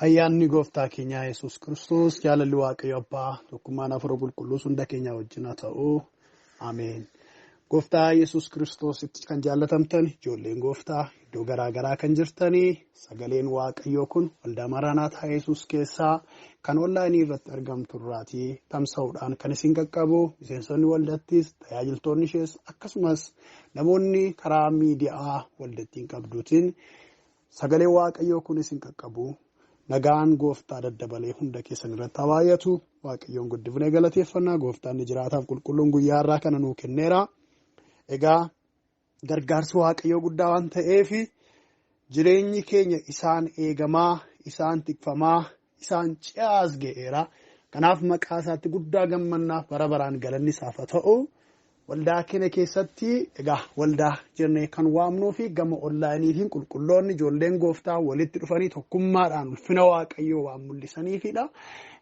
Ayyaanni gooftaa keenyaa Yesuus Kiristoos jaalalli Waaqayyo Abbaa tokkummaan Hafuura Qulqulluus hunda keenya wajjin haa ta'u. Ameen. Gooftaa Yesuus Kiristoositti kan jaallatamtan ijoolleen gooftaa iddoo garaagaraa kan jirtanii sagaleen Waaqayyoo kun waldaa Maraanaataa Yesuus keessaa kan onlaayinii irratti argamtu irraatii tamsa'uudhaan kan isin qaqqabu miseensonni waldattis tajaajiltoonni ishees akkasumas namoonni karaa miidiyaa waldattiin qabduutiin sagalee Waaqayyoo kun isin qaqqabu. Nagaan gooftaa daddabalee hunda keessan irratti haa baay'atu. Waaqayyoon guddifnee galateeffannaa. Gooftaan ni jiraataaf qulqulluun guyyaa irraa kana nuu kenneera. Egaa gargaarsi Waaqayyoo guddaa waan ta'eef jireenyi keenya isaan eegamaa, isaan tikfamaa, isaan ci'aas ga'eera. Kanaaf maqaa isaatti guddaa gammannaaf bara baraan galanni isaaf haa ta'u. Waldaa keenya keessatti egaa waldaa jennee kan waamnuu fi gama onlaayiniitiin qulqulloonni ijoolleen gooftaa walitti dhufanii tokkummaadhaan ulfina Waaqayyoo waan mul'isaniifidha.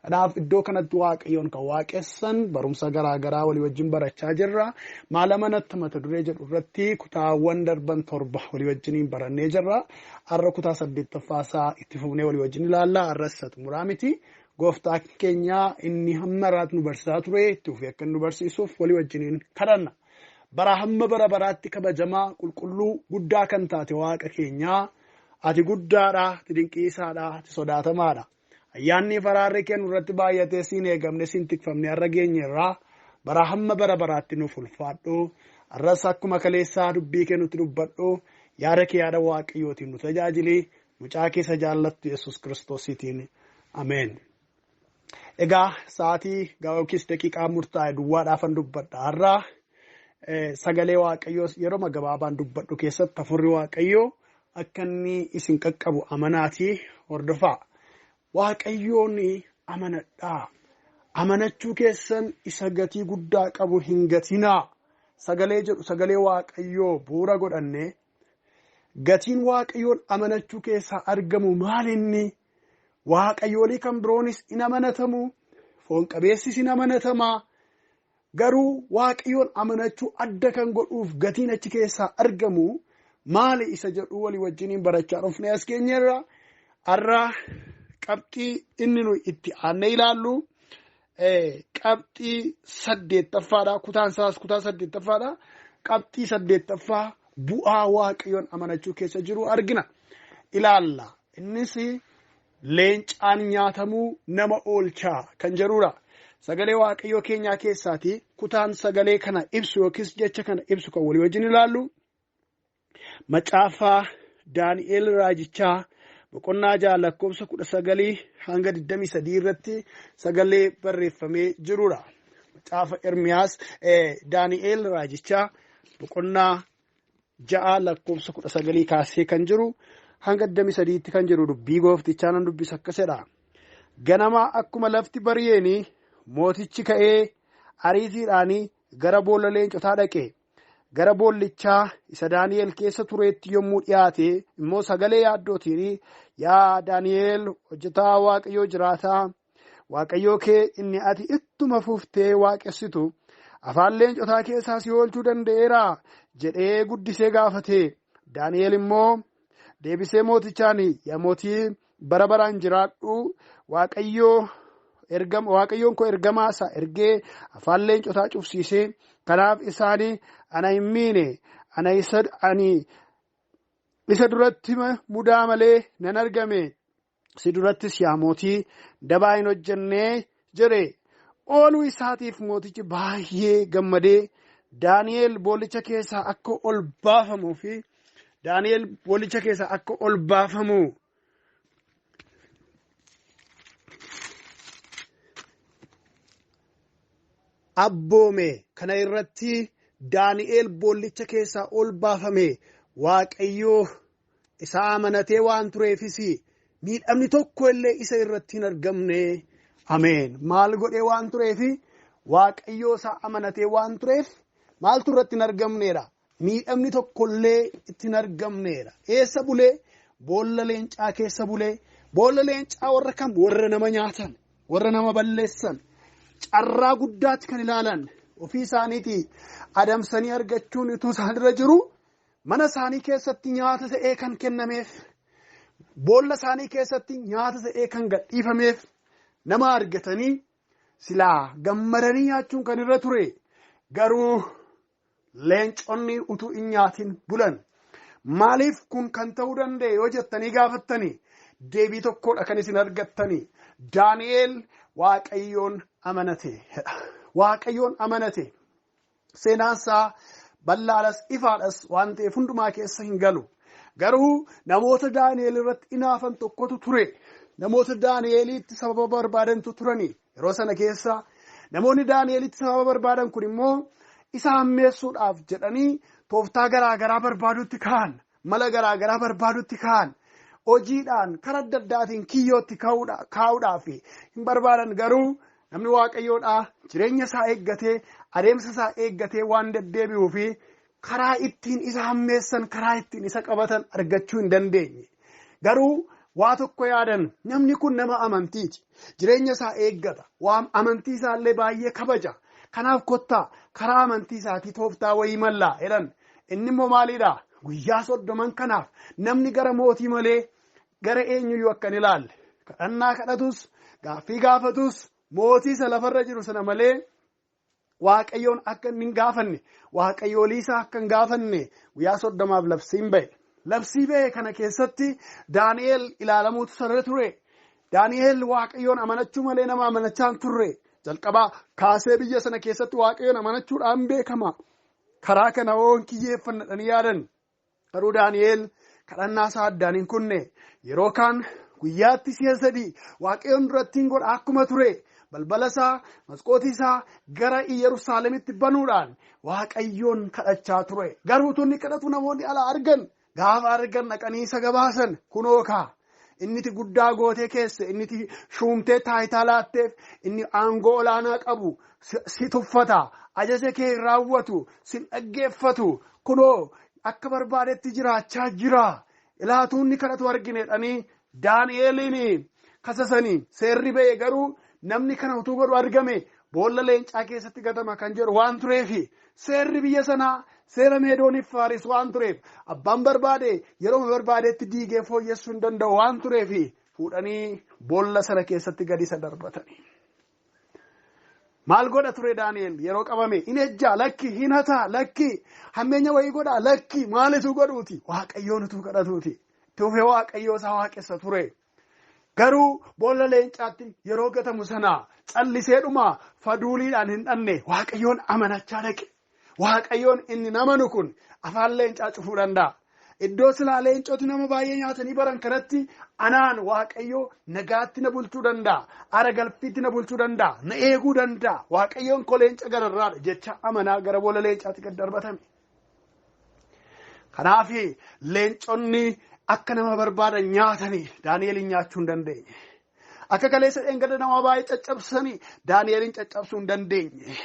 Kanaaf iddoo kanatti Waaqayyoon kan waaqessan barumsa garaagaraa walii wajjin barachaa jirra. Maala manatti mata duree jedhu irratti kutaawwan darban 7 walii wajjiniin barannee jirra. Har'a kutaa 8ffaasaa itti fufnee walii wajjin ilaalla. Har'as xumuraa miti. Gooftaa keenya inni hamma irraatti nu barsiisaa ture itti fufee akka nu barsiisuuf walii wajjiniin kadhanna. Bara hamma bara baraatti kabajamaa qulqulluu guddaa kan taate Waaqa keenyaa ati guddaadha, ati dinqiisaadha, ati sodaatamaadha. Ayyaanni faraarri kennu irratti baay'atee siin eegamne siin tikfamne har'a geenyerraa bara hamma bara baraatti nuuf ulfaadhu. Har'as akkuma kaleessaa dubbii kennutti dubbadhu. Yaada kee yaada Waaqayyootiin nu tajaajili. Mucaa keessa jaallattu Yesuus Kiristoosiitiin. Ameen. Egaa sa'aatii yookiis daqiiqaa murtaa'e duwwaadhaafan dubbadha. Har'a sagalee Waaqayyoo yeroo gabaabaan dubbadhu keessatti Hafuurri Waaqayyoo akka inni isin qaqqabu amanaatii hordofaa. Waaqayyoon amanadhaa. Amanachuu keessan isa gatii guddaa qabu hin gatinaa. Sagalee jedhu sagalee Waaqayyoo bu'uura godhanne gatiin Waaqayyoon amanachuu keessaa argamu maalinni? Waaqayyoolii kan biroonis in amanatamu, foon qabeessis in amanatamaa. Garuu Waaqayyoon amanachuu adda kan godhuuf gatiin achi keessaa argamu maali isa jedhu walii wajjiniin barachaa dhufnee as keenyarra. Har'a qabxii inni nu itti aanee ilaallu qabxii 8ffaadha. Kutaan isaas kutaa 8ffaadha. Qabxii 8ffaa bu'aa Waaqayyoon amanachuu keessa jiru argina. Ilaalla. Innis leencaan nyaatamuu nama oolchaa kan jedhudha. Sagalee Waaqayyoo keenyaa keessaati kutaan sagalee kana ibsu yookiis jecha kana ibsu kan walii wajjin ilaallu. Macaafa Daani'eel Raajichaa boqonnaa 6 lakkoofsa 19 hanga 23 irratti sagalee barreeffamee jirudha. Macaafa Ermiyaas Daani'eel Raajichaa boqonnaa 6 lakkoofsa 19 kaasee kan jiru. Hanga 23tti kan jiru dubbii gooftichaa nan dubbisa akkasidha. Ganama akkuma lafti bari'een mootichi ka'ee ariitiidhaan gara boolla leencotaa dhaqe. Gara boollichaa isa Daani'eel keessa tureetti yommuu dhiyaate immoo sagalee yaaddootiin yaa Daani'eel hojjetaa Waaqayyoo jiraataa Waaqayyoo kee inni ati ittuma fuftee waaqessitu afaan leencotaa keessaa si oolchuu danda'eera jedhee guddisee gaafate. Daani'eel immoo deebisee mootichaan yaa mootii bara baraan jiraadhu Waaqayyoon koo ergamaa isaa ergee afaan leencotaa cufsiisee kanaaf isaanii ana hin miine ani isa duratti mudaa malee nan argame si durattis yaa mootii dabaa hin hojjennee jedhe. Ooluu isaatiif mootichi baay'ee gammadee Daani'eel boollicha keessaa akka ol baafamuu fi Daani'eel boollicha keessaa akka ol baafamu abboome. Kana irratti Daani'eel boollicha keessaa ol baafame. Waaqayyoo isa amanatee waan tureefis miidhamni tokko illee isa irratti hin argamne. Ameen. Maal godhee waan tureefi Waaqayyoo isa amanatee waan tureef maaltu irratti hin argamneedha? Miidhamni tokkollee itti hin argamneedha. Eessa bulee? Boolla leencaa keessa bulee. Boolla leencaa warra kam? Warra nama nyaatan, warra nama balleessan, carraa guddaatti kan ilaalan, ofii isaaniitii adamsanii argachuun utuu isaan irra jiru mana isaanii keessatti nyaata ta'ee kan kennameef boolla isaanii keessatti nyaata ta'ee kan gadhiifameef nama argatanii silaa gammadanii nyaachuun kan irra ture. Garuu leenconni utuu hin nyaatin bulan. Maaliif kun kan ta'uu danda'e yoo jettanii gaafattanii deebii tokkodha kan isin argattanii. Daani'eel Waaqayyoon amanate. Waaqayyoon amanate. Seenaansaa bal'aadhas ifaadhas waan ta'eef hundumaa keessa hin galu. Garuu namoota Daani'eel irratti inaafan tokkotu ture. Namoota Daani'eelitti sababa barbaadantu turani. Yeroo sana keessa namoonni Daani'eelitti sababa barbaadan kun immoo isa hammeessuudhaaf jedhanii tooftaa garaagaraa barbaadutti ka'an. Mala garaagaraa barbaadutti ka'an. Hojiidhaan karaa adda addaatiin kiyyootti kaa'uudhaaf hin barbaadan. Garuu namni Waaqayyoodhaa jireenya isaa eeggatee adeemsa isaa eeggatee waan deddeebi'uu fi karaa ittiin isa hammeessan karaa ittiin isa qabatan argachuu hin dandeenye. Garuu waa tokko yaadan namni kun nama amantiiti. Jireenya isaa eeggata. Waan amantii isaallee baay'ee kabaja. Kanaaf kottaa karaa amantii isaatii tooftaa wayii mallaa jedhan. Inni immoo maalidhaa? Guyyaa 30 kanaaf namni gara mootii malee gara eenyuyyuu akka hin ilaalle. Kadhannaa kadhatus gaaffii gaafatus mootii isa lafarra jiru sana malee Waaqayyoon akka hin gaafanne Waaqayyoolii isaa akka hin gaafanne guyyaa 30 labsiin ba'e. Labsii ba'e kana keessatti Daani'eel ilaalamuutu sarara ture. Daani'eel Waaqayyoon amanachuu malee nama amanachaan turre. Jalqabaa kaasee biyya sana keessatti Waaqayyoon amanachuudhaan beekama. Karaa kana waan kiyyeeffannadhanii yaadan. Garuu Daani'eel kadhannaa isaa addaan hin kunne. Yeroo kaan guyyaatti si'a 3 Waaqayyoon duratti hin godha akkuma ture. Balbala isaa maskootii isaa gara Yerusaalemitti banuudhaan Waaqayyoon kadhachaa ture. Garuu tunni kadhatu namoonni ala argan. Gaafa argan dhaqanii isa gabaasan kunoo kaa. Inniti guddaa gootee keesse, inniti shuumtee taayitaa laatteef, inni aangoo olaanaa qabu, si tuffata, ajaja kee raawwatu, si dhaggeeffatu, kunoo akka barbaadetti jiraachaa jira. Ilaatuunni kadhatu argineedhanii Daani'eeliin kasasanii seerri ba'e. Garuu namni kana utuu godhu argame boolla leencaa keessatti gatama kan jedhu waan tureefi seerri biyya sanaa seera Meedooniif Faaris waan tureef abbaan barbaade yeroo barbaadetti diigee fooyyessuu hin danda'u waan tureefi fuudhanii boolla sana keessatti gadi isa darbatanii. Maal godha ture Daani'eel yeroo qabame? In ejjaa lakki, hin hataa lakki, hammeenya wayii godhaa lakki, maalitu godhuuti? Waaqayyoon utuu kadhatuuti. Tuufee Waaqayyoo isaa waaqessa ture. Garuu boolla leencaatti yeroo gatamu sana calliseedhuma faduuliidhaan hin dhanne Waaqayyoon amanachaa dhaqe. Waaqayyoon inni namanu kun afaan leencaa cufuu danda'a. Iddoo silaa leencoti nama baay'ee nyaatanii baran kanatti anaan Waaqayyoo nagaatti na bulchuu danda'a. Ara galfiitti na bulchuu danda'a. Na eeguu danda'a. Waaqayyoon koo leenca gararraadha jecha amanaa gara boolla leencaatti gad darbatame. Kanaaf leenconni akka nama barbaadan nyaatanii Daani'eelin nyaachuu hin dandeenye. Akka kaleessa dheengada nama baay'ee caccabsanii Daani'eelin caccabsuu hin dandeenye.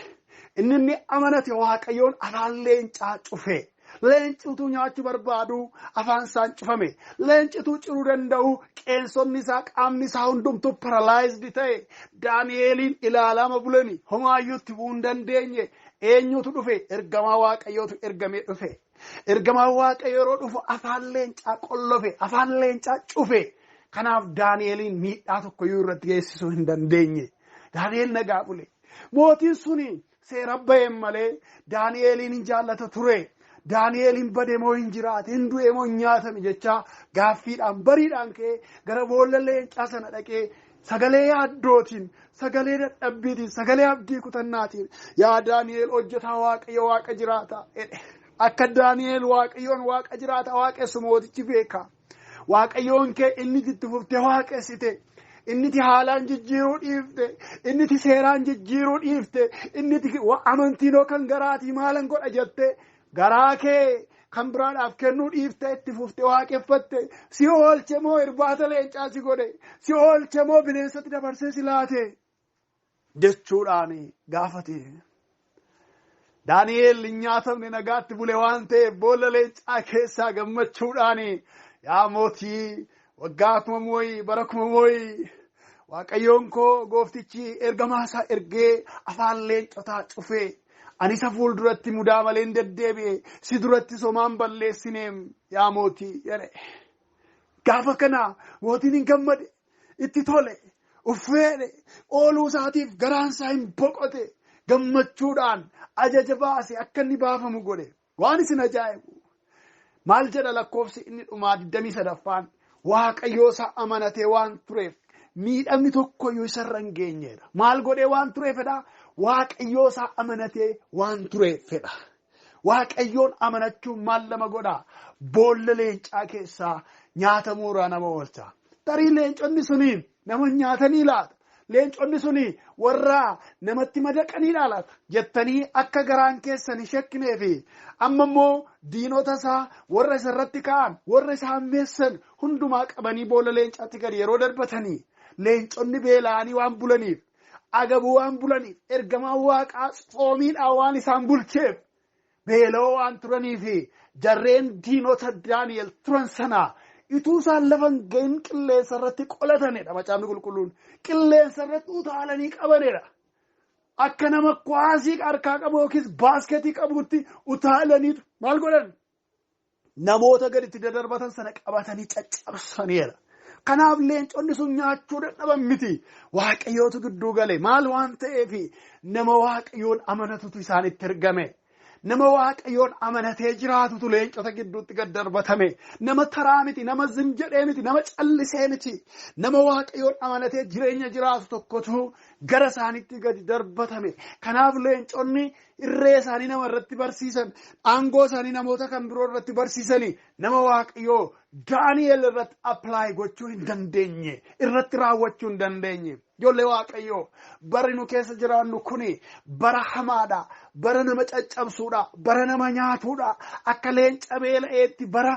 Inni amanate Waaqayyoon afaan leencaa cufe. Leenci utuu nyaachuu barbaadu afaan isaan cufame. Leenci utuu ciruu danda'u qeensonni isaa qaamni isaa hundumtuu paralaayizdi ta'e. Daani'eelin ilaalama bulani homaayyuutti bu'uu hin dandeenye. Eenyutu dhufe? Ergamaa Waaqayyootu ergamee dhufe. Ergamaa Waaqayyoo yeroo dhufu afaan leencaa qollofe, afaan leencaa cufe. Kanaaf Daani'eelin miidhaa tokkoyyuu irratti geessisuu hin dandeenye. Daani'eel nagaa bule. Mootiin suni seera ba'een malee Daani'eelin hin jaallata ture. Daani'eelin bade moo hin jiraate, hin du'e moo hin nyaatame jechaa gaaffiidhaan bariidhaan ka'ee gara boolla leencaa sana dhaqee sagalee yaaddootiin, sagalee dadhabbiitiin, sagalee abdii kutannaatiin yaa Daani'eel hojjetaa Waaqayyo Waaqa jiraata jedhe. Akka Daani'eel Waaqayyoon Waaqa jiraata waaqessu mootichi beeka. Waaqayyoon kee inni itti fuftee waaqessite. Inni ti haalaan jijjiiruu dhiifte, inni ti seeraan jijjiiruu dhiifte, inni ti amantiinoo kan garaatii maalan godha jette garaa kee kan biraadhaaf kennuu dhiifte itti fuftee waaqeffatte. Si oolche moo irbaata leencaa si godhe? Si oolche moo bineensatti dabarsee si laate? Jechuudhaan gaafate. Daani'eel hin nyaatamne nagaatti bule waan ta'eef boolla leencaa keessaa gammachuudhaan yaa mootii waggaa kuma mooyi bara kuma mooyi Waaqayyoon koo gooftichi ergamaa isaa ergee afaan leencotaa cufee ani isa fuulduratti mudaa malee hin deddeebi'e si duratti somaan balleessineem yaa mootii jedhe. Gaafa kana mootiin hin gammade itti tole uffeedhe ooluu isaatiif garaan isaa hin boqote gammachuudhaan ajaja baase akka inni baafamu godhe. Waan isin ajaa'ibu maal jedha lakkoofsi inni dhumaa 23ffaan waaqayyoo isaa amanatee waan tureef miidhamni tokkoyyuu isarra hin geenyedha. Maal godhee waan tureefedha? Waaqayyoo isaa amanatee waan tureefedha. Waaqayyoon amanachuun maal nama godha? Boolla leencaa keessaa nyaata mooraa nama oolcha. Tarii leenconni suni nama nyaatanii laata? Leenconni suni warra namatti madaqanii laata? Jettanii akka garaan keessan hin shakkineefi amma immoo diinota isaa warra isarratti ka'an warra isa hammeessan hundumaa qabanii boolla leencaatti gadi yeroo darbatanii leenconni beela'anii waan bulaniif agabuu waan bulaniif ergamaan waaqaa soomiidhaan waan isaan bulcheef beela'oo waan turaniifi jarreen diinota Daani'el turan sanaa ituu isaan lafan ga'in qilleensa irratti qolatanidha. Macaafni qulqulluun qilleensa irratti utaalanii qabanidha. Akka nama kuwaasii harkaa qabu yookiis baasketii qabutti utaalaniitu maal godhan? Namoota gaditti dadarbatan sana qabatanii caccabsaniidha. Kanaaf leenconni sun nyaachuu dadhaban miti. Waaqayyootu gidduu gale. Maal waan ta'eef nama waaqayyoon amanatutu isaanitti ergame. Nama waaqayyoon amanatee jiraatutu leencota gidduutti gad darbatame. Nama taraa miti, nama zimjedhee miti, nama callisee miti. Nama waaqayyoon amanatee jireenya jiraatu tokkotu gara isaanitti gad darbatame. Kanaaf leenconni irree isaanii nama irratti barsiisan, aangoo isaanii namoota kan biroo irratti barsiisanii nama waaqayyoo Daani'el irratti apply gochuu hin dandeenye, irratti raawwachuu hin dandeenye. Ijoollee waaqayyoo bara nu keessa jiraannu kuni bara hamaadha, bara nama caccabsuudha, bara nama nyaatuudha, akka leenca beela'eetti bara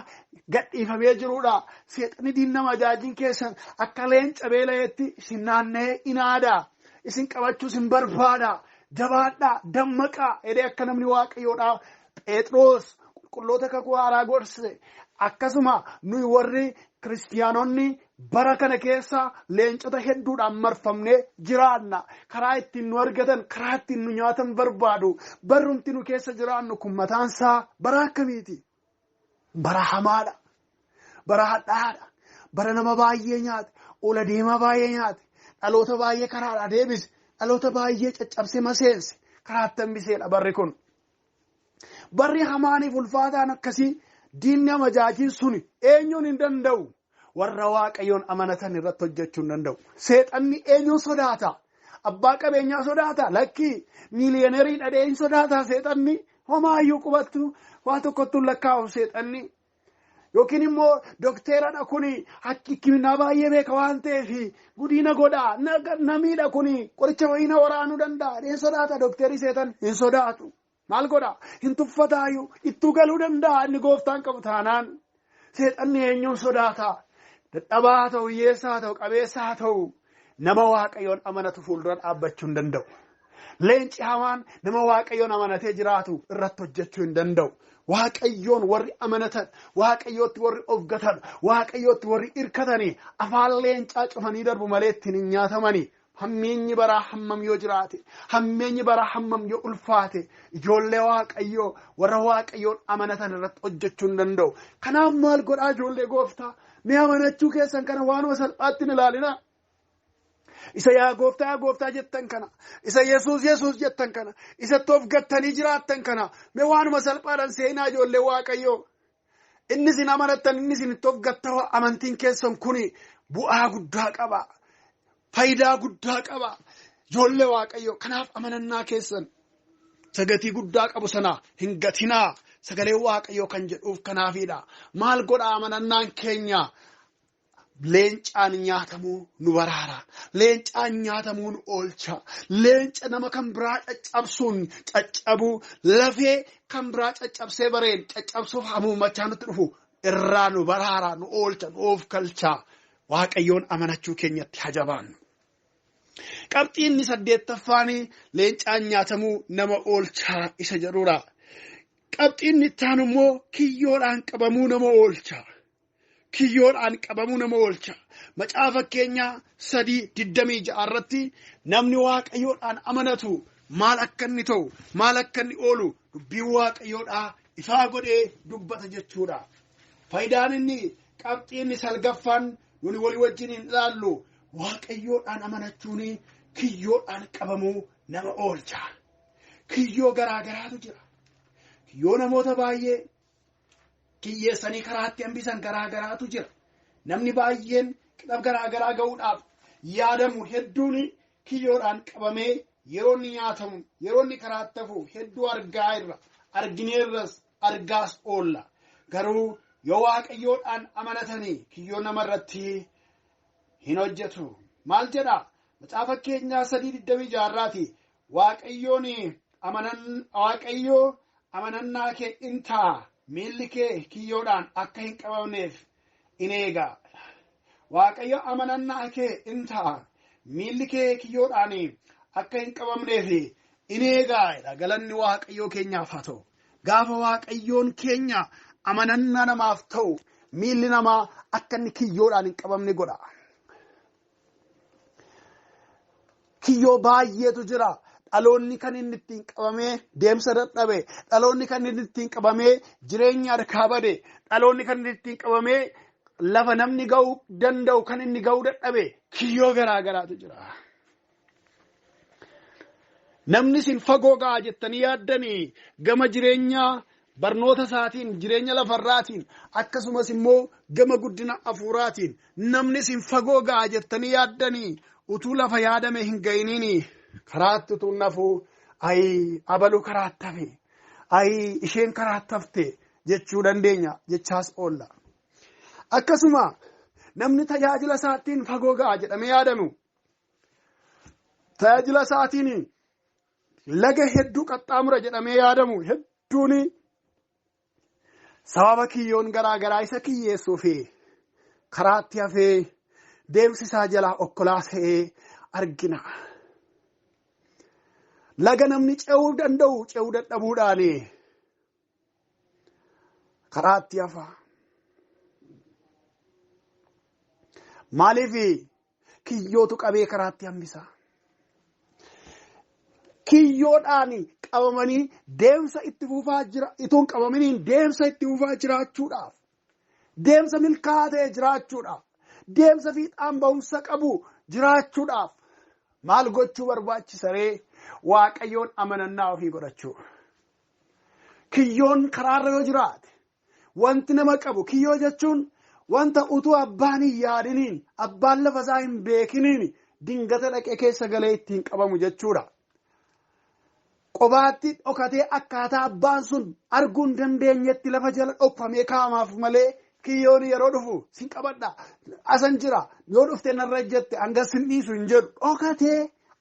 gadhiifamee jiruudha. Seexanni diin nama ajaajiin keessan akka leenca beela'eetti isin naanna'ee inaada, isin qabachuu isin barbaada. Jabaadhaa, dammaqaa jedhee akka namni waaqayyoodhaa Phexros qulqulloota kakuu haaraa gorse. Akkasuma nuyi warri kiristiyaanonni bara kana keessa leencota hedduudhaan marfamnee jiraanna. Karaa ittiin nu argatan, karaa ittiin nu nyaatan barbaadu. Barrumti nu keessa jiraannu kun mataansaa bara akkamiiti? Bara hamaadha. Bara hadhaadha. Bara nama baay'ee nyaate, ola deemaa baay'ee nyaate, dhaloota baay'ee karaadhaa deebise, dhaloota baay'ee caccabsee maseense, karaatti hambiseedha barri kun. Barri hamaaniif ulfaataan akkasii diinni amajaajiin suni eenyuun hin danda'u? Warra waaqayyoon amanatan irratti hojjechuu hin danda'u. Seexanni eenyuun sodaata? Abbaa qabeenyaa sodaata? Lakkii miiliyonerii dhadhee hin sodaata seexanni? Homaayyuu qubattu waa tokkottuu lakkaa'u seexanni. Yookiin immoo dokteeradha kuni hakkiminaa baay'ee beeka waan ta'eef gudiina godhaa namiidha kuni qoricha wayina waraanuu danda'a. Hin sodaata dokteerii seexan? Hin sodaatu. Maal godhaa? Hin tuffataayyuu ittuu galuu danda'a inni gooftaan qabu taanaan. Seexanni eenyuun sodaata? Dadhabaa haa ta'u, hiyyeessaa haa ta'u, qabeessaa haa ta'u, nama waaqayyoon amanatu fuuldura dhaabbachuu hin danda'u. Leenci hamaan nama waaqayyoon amanatee jiraatu irratti hojjechuu hin danda'u. Waaqayyoon warri amanatan, waaqayyootti warri of gatan, waaqayyootti warri irkatanii afaan leencaa cufanii darbu malee ittiin hin nyaatamanii. Hammeenyi baraa hammam yoo jiraate, hammeenyi baraa hammam yoo ulfaate, ijoollee waaqayyoo warra waaqayyoon amanatan irratti hojjechuu hin danda'u. Kanaaf maal godhaa ijoollee gooftaa? Mee amanachuu keessan kana waanuma salphaatti hin ilaalina. Isa yaa gooftaa jettan kana, isa Yesuus jettan kana, isatti of gattanii jiraattan kana, mee waanuma salphaadhaan seenaa ijoollee waaqayyoo. Inni isin amanattan, inni isin itti of gattawaa amantiin keessan kuni bu'aa guddaa qaba. Faayidaa guddaa qaba. Ijoollee waaqayyoo kanaaf amanannaa keessan sagatii guddaa qabu sana hin gatinaa. Sagalee waaqayyoo kan jedhuuf kanaafidha. Maal godhaa amanannaan keenya? Leencaan nyaatamuu nu baraara. Leencaan nyaatamuu nu oolcha. Leenca nama kan biraa caccabsuun caccabuu, lafee kan biraa caccabsee bareen caccabsuuf hamuumachaa nutti dhufu irraa nu baraara, nu oolcha, nu of galcha. Waaqayyoon amanachuu keenyatti hajabaannu. Qabxiin 8ffaan leencaan nyaatamuu nama oolcha isa jedhudha. Qabxiin itti aanu immoo kiyyoodhaan qabamuu nama oolcha. Kiyyoodhaan qabamuu nama oolcha. Macaafa keenya 3:26 irratti namni waaqayyoodhaan amanatu maal akka inni ta'u, maal akka inni oolu dubbiin waaqayyoodhaa ifaa godhee dubbata jechuudha. Faayidaan inni qabxiin salgaffaan nuni walii wajjin hin ilaallu waaqayyoodhaan amanachuun kiyyoodhaan qabamuu nama oolcha. Kiyyoo garaagaraatu jira. Kiyyoo namoota baay'ee kiyyeessanii karaatti hambisan garaagaraatu jira. Namni baay'een qixab garaagaraa ga'uudhaaf yaadamu hedduun kiyyoodhaan qabamee yeroo inni nyaatamu yeroo inni karaatti hafu hedduu argineerras argaas oolla. Garuu yoo waaqayyoodhaan amanatanii kiyyoo namarratti hin hojjetu. Maal jedha? Macaafa Fakkeenyaa 3:26 waaqayyoo amanannaa kee in ta'a. Miilli kee kiyyoodhaan akka hin qabamneef in eega. Waaqayyo amanannaa kee in ta'a. Miilli kee kiyyoodhaan akka hin qabamneef in eega. Galanni waaqayyoo keenyaaf haa ta'u. Gaafa waaqayyoon keenya amanannaa namaaf ta'u miilli namaa akka inni kiyyoodhaan hin qabamne godha. Kiyyoo baay'eetu jira. Dhaloonni kan inni ittiin qabamee deemsa dadhabe. Dhaloonni kan inni ittiin qabamee jireenya harkaa bade. Dhaloonni kan inni ittiin qabamee lafa namni ga'uu danda'u kan inni ga'uu dadhabe. Kiyyoo garaagaraatu jira. Namni isin fagoo ga'a jettanii yaaddanii gama jireenyaa barnoota isaatiin jireenya lafarraatiin akkasumas immoo gama guddina hafuuraatiin namni isin fagoo ga'a jettanii yaaddanii utuu lafa yaadame hin ga'iniini. Karaatti utuu nafuu abaluu karaatti hafe isheen karaatti hafte jechuu dandeenya jechaas oolla. Akkasuma namni tajaajila isaatiin fagoo ga'a jedhamee yaadamu tajaajila isaatiin laga hedduu qaxxaamura jedhamee yaadamu hedduun sababa kiyyoon garaagaraa isa kiyyeessuuf karaatti hafee deemsi isaa jalaa okkolaa ta'ee argina. Laga namni ce'uu danda'u ce'uu dadhabuudhaan karaatti hafa. Maaliif kiyyootu qabee karaatti hambisa? Kiyyoodhaan qabamanii deemsa itti fufaa jira ituun qabamaniin deemsa itti fufaa jiraachuudhaaf deemsa milkaa'aa ta'e jiraachuudhaaf deemsa fiixaan ba'umsa qabu jiraachuudhaaf maal gochuu barbaachisa ree? Waaqayyoon amanannaa ofii godhachuu. Kiyyoon karaarra yoo jiraate wanti nama qabu kiyyoo jechuun wanta utuu abbaan hin yaadiniin abbaan lafa isaa hin beekiniin dingata dhaqee keessa galee ittiin qabamu jechuudha. Qobaatti dhokatee akkaataa abbaan sun arguu hin dandeenyetti lafa jala dhokfamee kaa'amaaf malee kiyyoon yeroo dhufu sin qabadha asan jira yoo dhufte narra jette hanga sin dhiisu hin jedhu dhokatee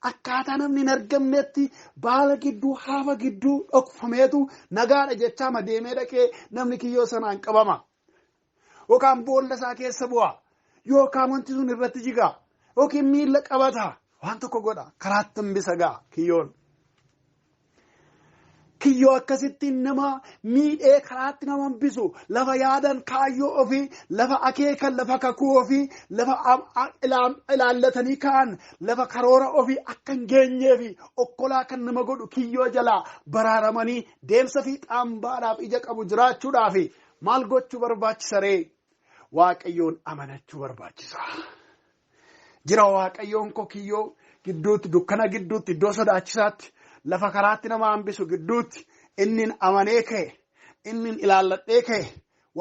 akkaataa namni hin argamnetti baala gidduu hafa gidduu dhokfameetu nagaadha jechaa deemee dhaqee namni kiyyoo sanaan qabama. Yookaan boolla isaa keessa bu'a yookaan wanti sun irratti jiga yookiin miila qabata waan tokko godha karaatti hambisa ga'a kiyyoon. Kiyyoo akkasittiin nama miidhee karaatti nama hambisu lafa yaadan kaayyoo ofii lafa akeekan lafa kakuu ofii lafa ilaallatanii ka'an lafa karoora ofii akka hin geenyeefi okkolaa kan nama godhu kiyyoo jalaa baraaramanii deemsa fiixaan baadhaaf ija qabu jiraachuudhaaf maal gochuu barbaachisa ree? Waaqayyoon amanachuu barbaachisa. Jira waaqayyoon koo kiyyoo gidduutti dukkana gidduutti iddoo sodaachisaatti lafa karaatti nama hambisu gidduutti inni amanee ka'e inni ilaalladhee ka'e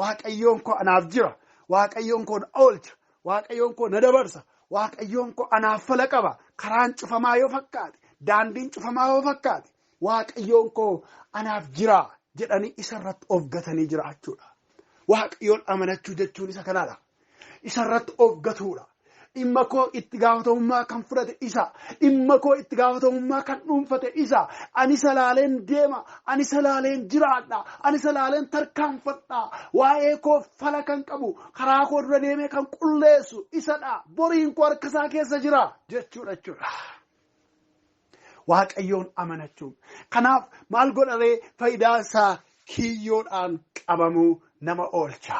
waaqayyoon koo anaaf jira waaqayyoon koo na oolcha waaqayyoon koo na dabarsa waaqayyoon koo anaaf fala qaba karaan cufamaa yoo fakkaate daandiin cufamaa yoo fakkaate waaqayyoon koo anaaf jira jedhanii isarratti of gatanii jiraachuudha. Waaqayyoon amanachuu jechuun isa kanaadha. Isarratti of gatuudha. Dhimma koo itti gaafatamummaa kan fudhate isa. Dhimma koo itti gaafatamummaa kan dhuunfate isa. Ani salaaleen deema. Ani salaaleen jiraadha. Ani salaaleen tarkaanfadha. Waa'ee koo fala kan qabu. Karaa koo dura deemee kan qulleessu isadha. Boriin koo harka isaa keessa jira jechuudha. Waaqayyoon amanachuun. Kanaaf maal godharee faayidaa isaa kiyyoodhaan qabamuu nama oolcha.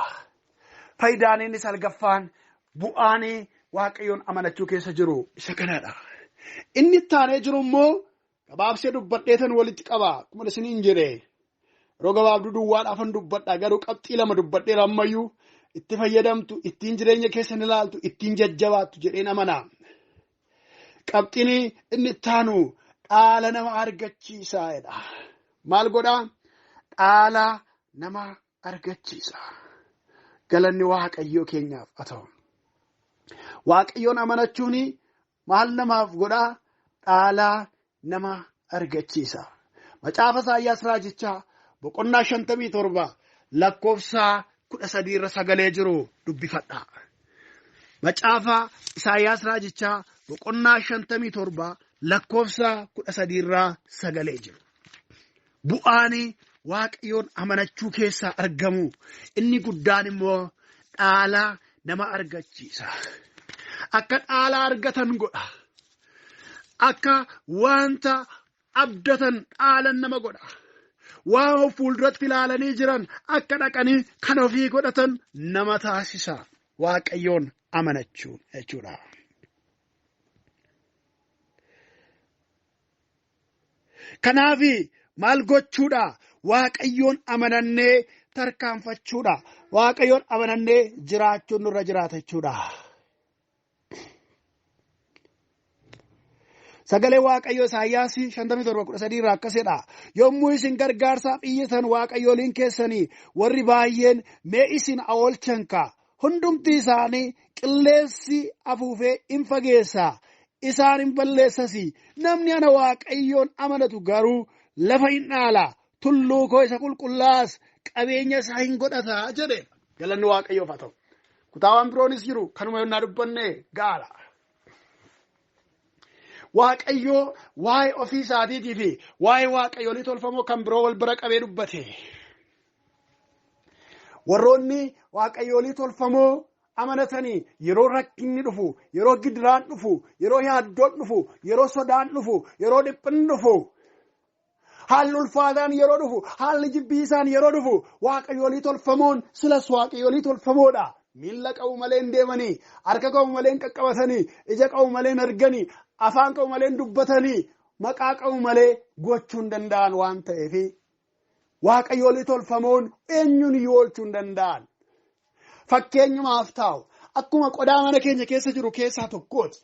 Faayidaan inni salgaffaan bu'aan waaqayyoon amanachuu keessa jiru isa kanadha. Inni ittaanee jiru immoo gabaabsee dubbadheetan walitti qaba. Akkuma isiniin jedhe yeroo gabaabduu duwwaadhaafan dubbadha garuu qabxii lama dubbadheera ammayyuu itti fayyadamtu, ittiin jireenya keessan ilaaltu, ittiin jajjabaattu jedheen amanaa. Qabxiin inni ittaanu dhaala nama argachiisaadha. Maal godhaa? Dhaala nama argachiisa. Galanni Waaqayyoo keenyaaf haa ta'u. Waaqayyoon amanachuun maal namaaf godhaa? Dhaala nama argachiisa. Macaafa Isaayyaas raajichaa boqonnaa 57 lakkoofsa 13 irra sagalee jiru dubbifadhaa. Macaafa Isaayyaas raajichaa boqonnaa 57 lakkoofsa 13 irra sagalee jiru. Bu'aan Waaqayyoon amanachuu keessaa argamu inni guddaan immoo dhaala nama argachiisa. Akka dhaala argatan godha. Akka wanta abdatan dhaalan nama godha. Waan fuulduratti ilaalanii jiran akka dhaqanii kan ofii godhatan nama taasisa. Waaqayyoon amanachuu jechuudha. Kanaaf maal gochuudha? Waaqayyoon amanannee tarkaanfachuudha. Waaqayyoon amanannee jiraachuun nurra jiraatachuudha. Sagalee Waaqayyoo Isaayyaas 57:13 irraa akkasidha. Yommuu isin gargaarsaaf iyyitan waaqayyooliin keessanii warri baay'een mee isin oolchanka. Hundumti isaanii qilleensi afuufee in fageessa. Isaan hin balleessasi. Namni ana Waaqayyoon amanatu garuu lafa hin dhaala. Tulluu koo isa qulqullaas qabeenya isaa hin godhata jedhe. Galanni Waaqayyoof haa ta'u. Kutaawwan biroonis jiru. Kanuma yennaa dubbanne gaala. Waaqayyoo waa'ee ofii isaatiitii fi waa'ee waaqayyoolii tolfamoo kan biroo wal bira qabee dubbate. Warroonni waaqayyoolii tolfamoo amanatanii yeroo rakkinni dhufu, yeroo gidiraan dhufu, yeroo yaaddoon dhufu, yeroo sodaan dhufu, yeroo dhiphinni dhufu, haalli ulfaataan yeroo dhufu, haalli jibbiisaan yeroo dhufu, waaqayyoolii tolfamoon silas waaqayyoolii tolfamoodha. Miilla qabu malee hin deemanii, harka qabu malee hin qaqqabatanii, ija qabu malee hin arganii, afaan qabu malee hin dubbatanii, maqaa qabu malee gochuu hin danda'an waan ta'eef waaqayyoolii tolfamoon eenyuun iyyuu oolchuu hin danda'an. Fakkeenyumaaf ta'u akkuma qodaa mana keenya keessa jiru keessaa tokkooti.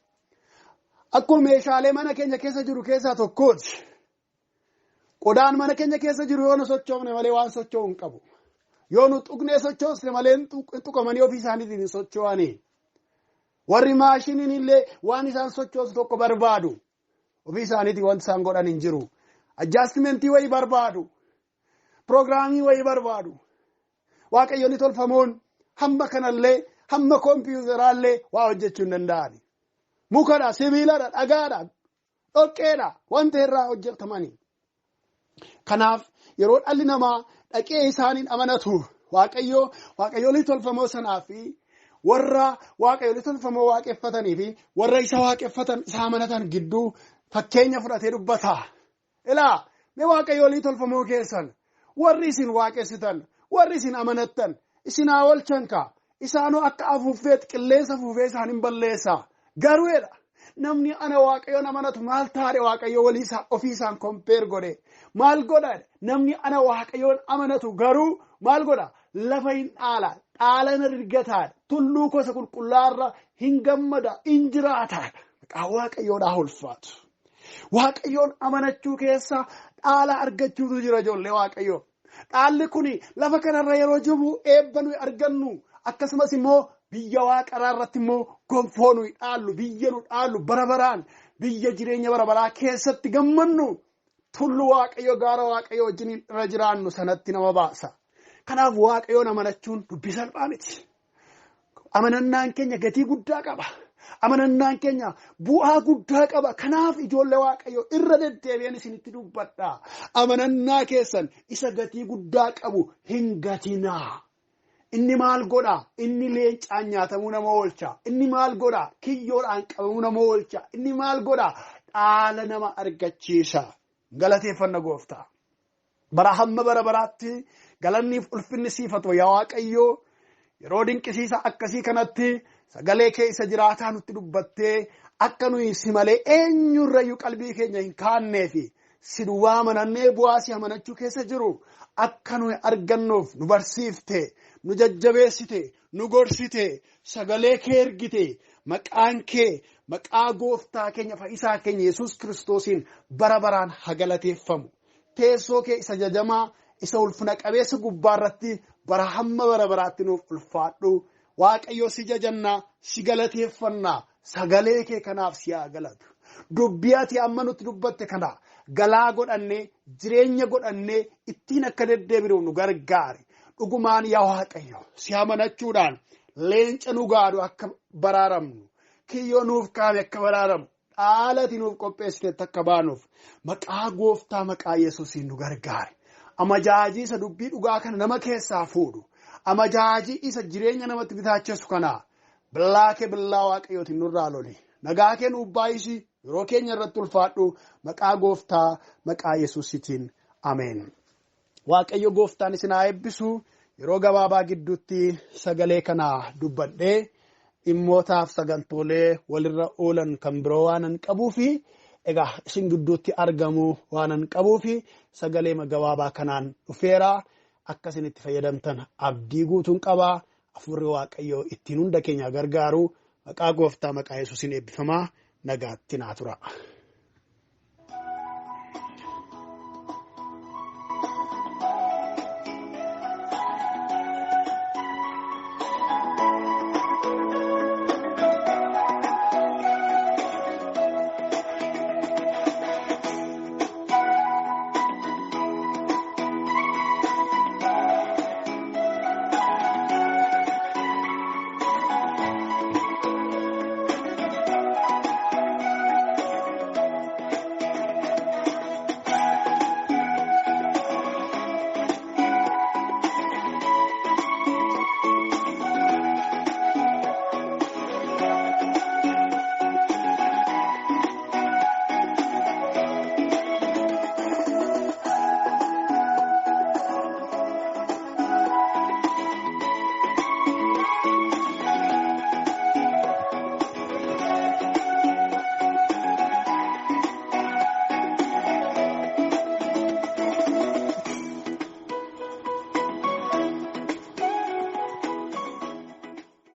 Akkuma meeshaalee mana keenya keessa jiru keessaa tokkooti. Qodaan mana keenya keessa jiru yoo nu sochoofne malee waan socho'u hin qabu. Yoo nu tuqnee sochoosne malee tuqamanii ofii isaaniitiin hin socho'anii. Warri maashiniin illee waan isaan sochoosu tokko barbaadu. Ofii isaaniitiin wanti isaan godhan hin jiru. Adjaastimentii wayii barbaadu. Piroograamii wayii barbaadu. Waaqayyoolii tolfamoon hamma kanallee hamma kompiitaraallee waa hojjechuu hin danda'an. Mukadha, sibiiladha, dhagaadha, dhoqqeedha wanta irraa hojjetamanii. Kanaaf yeroo dhalli namaa dhaqee isaaniin amanatu waaqayyoolii tolfamoo sanaa fi warra waaqayyoolii tolfamoo waaqeffatanii fi warra isa waaqeffatan isa amanatan gidduu fakkeenya fudhatee dubbata. Ilaa mee waaqayyoolii tolfamoo keessan warri isin waaqessitan, warri isin amanattan, isin haa oolchanka. Isaanoo akka afuuffeet qilleensa afuufee isaan hin balleessa. Garuudha. Namni ana waaqayyoon amanatu maal taare waaqayyo ofii isaan kompeer godhe. Maal godha? Namni ana waaqayyoon amanatu garuu maal godha? Lafa hin dhaala. Dhaala hin argata. Tulluu gosa qulqullaarra hin gammada. Hin jiraata. Maqaa waaqayyoodhaa ulfaatu. Waaqayyoon amanachuu keessa dhaala argachuutu jira ijoollee waaqayyoo. Dhaalli kuni lafa kanarra yeroo jiru eebba nuyi argannu. Akkasumas immoo biyya waaqaraa irratti immoo gonfoo nuyi dhaallu, biyya nu dhaallu bara baraan, biyya jireenya bara baraa keessatti gammannu. Tullu waaqayyo gaara waaqayyo wajjin irra jiraannu sanatti nama baasa. Kanaaf waaqayyoon amanachuun dubbii salphaa miti. Amanannaan keenya gatii guddaa qaba. Amanannaan keenya bu'aa guddaa qaba. Kanaaf ijoollee waaqayyo irra deddeebi'an isinitti dubbadha. Amanannaa keessan isa gatii guddaa qabu hin gatinaa. Inni maal godha? Inni leencaan nyaatamuu nama oolcha. Inni maal godha? Kiyyoodhaan qabamuu nama oolcha. Inni maal godha? Dhaala nama argachiisa. Galateeffanna gooftaa. Bara hamma bara baraatti galanniif ulfinni siifatu yaa waaqayyoo. Yeroo dinqisiisa akkasii kanatti sagalee kee isa jiraataa nutti dubbattee akka nuyi si malee eenyurrayyuu qalbii keenya hin kaannee fi si duwwaa amanannee bu'aa si amanachuu keessa jiru akka nuyi argannuuf nu barsiifte, nu jajjabeessite, nu gorsite, sagalee kee ergite, maqaan kee maqaa gooftaa keenya fayyisaa keenya Yesuus Kiristoosiin bara baraan haa galateeffamu. Teessoo kee isa jajamaa, isa ulfina qabeessa gubbaarratti bara hamma bara baraatti nuuf ulfaadhu. Waaqayyo si jajannaa, si galateeffannaa, sagalee kee kanaaf si haa galatu. Dubbii ati amma nutti dubbatte kana galaa godhannee, jireenya godhannee ittiin akka deddeebinuuf nu gargaari. Dhugumaan yaa Waaqayyo si amanachuudhaan leenca nu gaadu akka baraaramnu, kiyyoo nuuf kaame akka baraaramnu, dhaalati nuuf qopheessitetti akka baanuuf maqaa gooftaa maqaa Yesuusiin nu gargaari. Amajaajii isa dubbii dhugaa kana nama keessaa fuudhu, amajaajii isa jireenya namatti bitaacheessu kana billaa kee billaa Waaqayyootiin nurraa loli. Nagaa kee nuuf baay'isi, yeroo keenya irratti ulfaadhu, maqaa gooftaa maqaa Yesuusiitiin ameen. Waaqayyo gooftaan isin haa eebbisu. Yeroo gabaabaa gidduutti sagalee kana dubbadhee dhimmootaaf sagantoolee walirra oolan kan biroo waanan qabuufi egaa isin gidduutti argamu waanan qabuufi sagalee gabaabaa kanaan dhufeera. Akka isin itti fayyadamtan abdii guutuun qabaa. Hafuurri Waaqayyoo ittiin hunda keenya gargaaru. Maqaa gooftaa maqaa Yesuusiin eebbifamaa. Nagaatti naa tura.